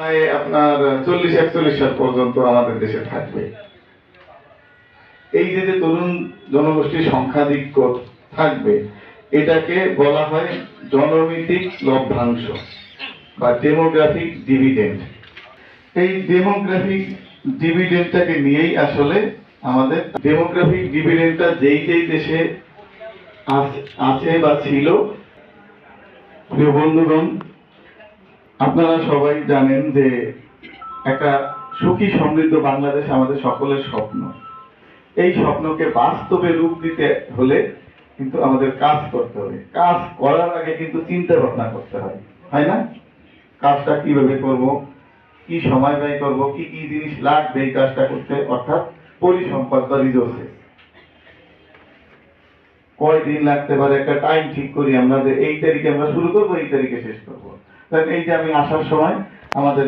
প্রায় আপনার 40-41 সাল পর্যন্ত আমাদের দেশে থাকবে। এই যে যে তরুণ জনগোষ্ঠীর সংখ্যাধিক্য থাকবে, এটাকে বলা হয় জনমিতিক লভ্যাংশ বা ডেমোগ্রাফিক ডিভিডেন্ড। এই ডেমোগ্রাফিক ডিভিডেন্ডটাকে নিয়েই আসলে আমাদের ডেমোগ্রাফিক ডিভিডেন্ডটা যেই যেই দেশে আছে বা ছিল। প্রিয় বন্ধুগণ, আপনারা সবাই জানেন যে একটা সুখী সমৃদ্ধ বাংলাদেশ আমাদের সকলের স্বপ্ন। এই স্বপ্নকে বাস্তবে রূপ দিতে হলে কিন্তু আমাদের কাজ করতে হবে। কাজ করার আগে কিন্তু চিন্তা ভাবনা করতে হয়, তাই না? কাজটা কিভাবে করব, কি সময় ব্যয় করব, কি কি জিনিস লাগবে এই কাজটা করতে, অর্থাৎ পরিসম্পদ বা রিসোর্সেস কয়দিন লাগতে পারে, একটা টাইম ঠিক করি আমরা যে এই তারিখে আমরা শুরু করবো, এই তারিখে শেষ করবো। এই যে আমি আসার সময় আমাদের